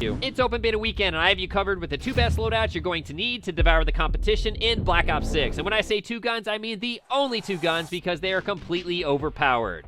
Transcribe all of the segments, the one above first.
to. It's open beta weekend, and I have you covered with the 2 best loadouts you're going to need to devour the competition in Black Ops 6. And when I say 2 guns, I mean the only 2 guns, because they are completely overpowered.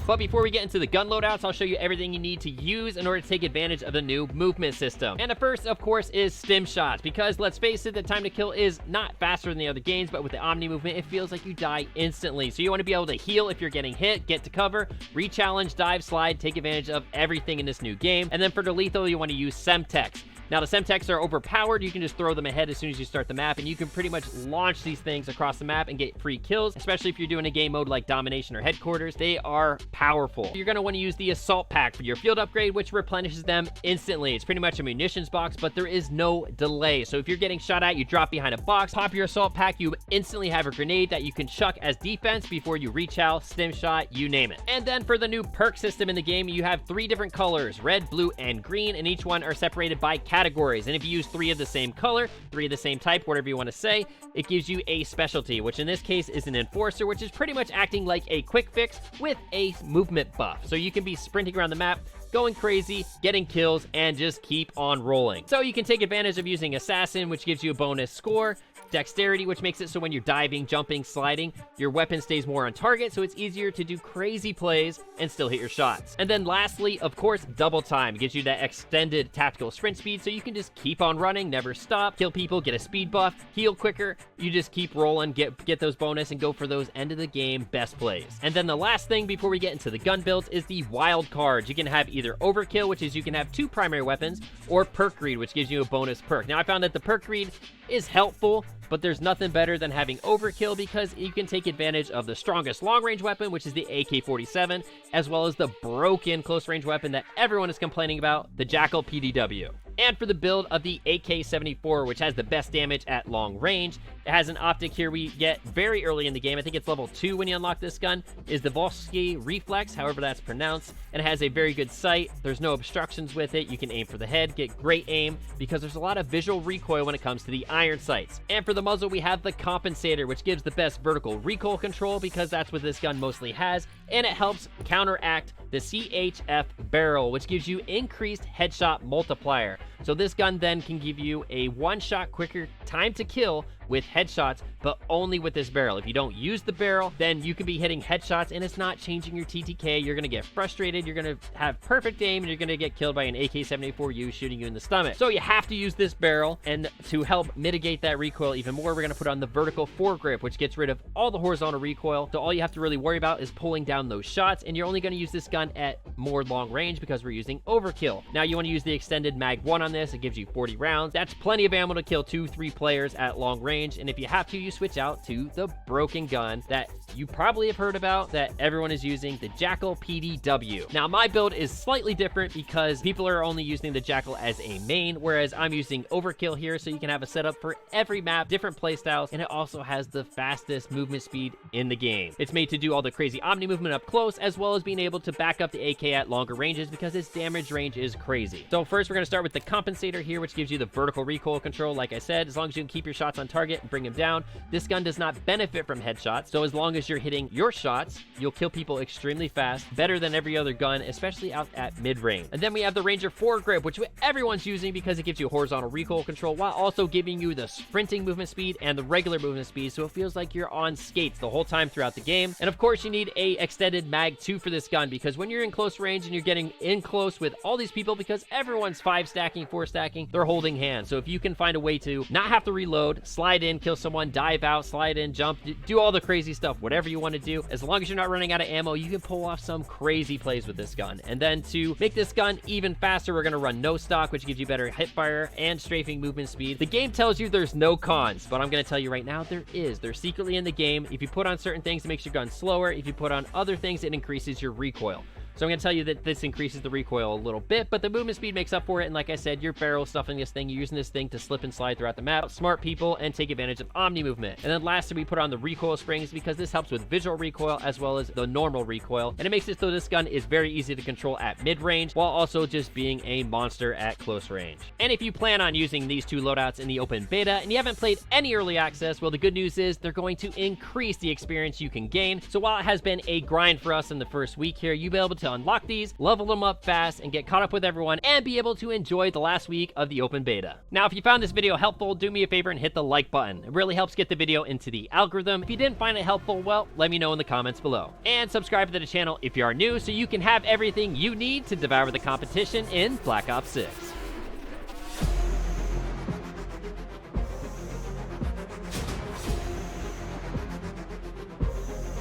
But before we get into the gun loadouts, I'll show you everything you need to use in order to take advantage of the new movement system. And the first, of course, is stim shots, because let's face it, the time to kill is not faster than the other games, but with the Omni movement, it feels like you die instantly. So you want to be able to heal if you're getting hit, get to cover, re-challenge, dive, slide, take advantage of everything in this new game. And then for the lethal, you want to use Semtex. Now, the Semtex are overpowered. You can just throw them ahead as soon as you start the map, and you can pretty much launch these things across the map and get free kills, especially if you're doing a game mode like Domination or Headquarters. They are powerful. You're going to want to use the Assault Pack for your field upgrade, which replenishes them instantly. It's pretty much a munitions box, but there is no delay. So if you're getting shot at, you drop behind a box, pop your Assault Pack, you instantly have a grenade that you can chuck as defense before you rechow, stim shot, you name it. And then for the new perk system in the game, you have 3 different colors, red, blue, and green, and each one are separated by categories. And if you use 3 of the same color, 3 of the same type, whatever you want to say, it gives you a specialty, which in this case is an Enforcer, which is pretty much acting like a quick fix with a movement buff. So you can be sprinting around the map, going crazy, getting kills, and just keep on rolling. So you can take advantage of using Assassin, which gives you a bonus score, Dexterity, which makes it so when you're diving, jumping, sliding, your weapon stays more on target, so it's easier to do crazy plays and still hit your shots. And then lastly, of course, Double Time. It gives you that extended tactical sprint speed, so you can just keep on running, never stop, kill people, get a speed buff, heal quicker. You just keep rolling, get those bonus, and go for those end of the game best plays. And then the last thing before we get into the gun builds is the Wildcard. You can have either Overkill, which is you can have 2 primary weapons, or Perk Greed, which gives you a bonus perk. Now, I found that the Perk Greed is helpful, but there's nothing better than having Overkill, because you can take advantage of the strongest long-range weapon, which is the AK-47, as well as the broken close-range weapon that everyone is complaining about, the Jackal PDW. And for the build of the AK-74, which has the best damage at long range, it has an optic here we get very early in the game. I think it's level 2 when you unlock this gun, is the Volsky Reflex, however that's pronounced, and it has a very good sight. There's no obstructions with it. You can aim for the head, get great aim, because there's a lot of visual recoil when it comes to the iron sights. And for the muzzle, we have the Compensator, which gives the best vertical recoil control, because that's what this gun mostly has, and it helps counteract the CHF barrel, which gives you increased headshot multiplier. So this gun then can give you a 1-shot quicker time to kill with headshots, but only with this barrel. If you don't use the barrel, then you can be hitting headshots and it's not changing your TTK. You're gonna get frustrated, you're gonna have perfect aim, and you're gonna get killed by an AK-74U shooting you in the stomach. So you have to use this barrel, and to help mitigate that recoil even more, we're gonna put on the vertical foregrip, which gets rid of all the horizontal recoil. So all you have to really worry about is pulling down those shots, and you're only gonna use this gun at more long range because we're using Overkill. Now you wanna use the extended Mag 1 on this. It gives you 40 rounds. That's plenty of ammo to kill 2-3 players at long range. And if you have to, you switch out to the broken gun that you probably have heard about, that everyone is using, the Jackal PDW. Now, my build is slightly different because people are only using the Jackal as a main, whereas I'm using Overkill here, so you can have a setup for every map, different playstyles, and it also has the fastest movement speed in the game. It's made to do all the crazy Omni movement up close, as well as being able to back up the AK at longer ranges because its damage range is crazy. So first, we're going to start with the Compensator here, which gives you the vertical recoil control. Like I said, as long as you can keep your shots on target and bring them down. This gun does not benefit from headshots, so as long as you're hitting your shots, you'll kill people extremely fast, better than every other gun, especially out at mid-range. And then we have the Ranger foregrip, which everyone's using because it gives you horizontal recoil control while also giving you the sprinting movement speed and the regular movement speed, so it feels like you're on skates the whole time throughout the game. And of course, you need a extended Mag 2 for this gun, because when you're in close range and you're getting in close with all these people, because everyone's 5 stacking, 4 stacking, they're holding hands. So if you can find a way to not have to reload, slide in, kill someone, dive out, slide in, jump, do all the crazy stuff, whatever you want to do, as long as you're not running out of ammo, you can pull off some crazy plays with this gun. And then to make this gun even faster, we're going to run no stock, which gives you better hipfire and strafing movement speed. The game tells you there's no cons, but I'm going to tell you right now there is. They're secretly in the game. If you put on certain things, it makes your gun slower. If you put on other things, it increases your recoil. So I'm going to tell you that this increases the recoil a little bit, but the movement speed makes up for it. And like I said, you're barrel stuffing this thing. You're using this thing to slip and slide throughout the map. Smart people, and take advantage of Omni movement. And then lastly, we put on the recoil springs because this helps with visual recoil as well as the normal recoil. And it makes it so this gun is very easy to control at mid-range while also just being a monster at close range. And if you plan on using these 2 loadouts in the open beta and you haven't played any early access, well, the good news is they're going to increase the experience you can gain. So while it has been a grind for us in the first week here, you'll be able to unlock these, level them up fast, and get caught up with everyone, and be able to enjoy the last week of the open beta. Now, if you found this video helpful, do me a favor and hit the like button. It really helps get the video into the algorithm. If you didn't find it helpful, well, let me know in the comments below. And subscribe to the channel if you are new so you can have everything you need to devour the competition in Black Ops 6.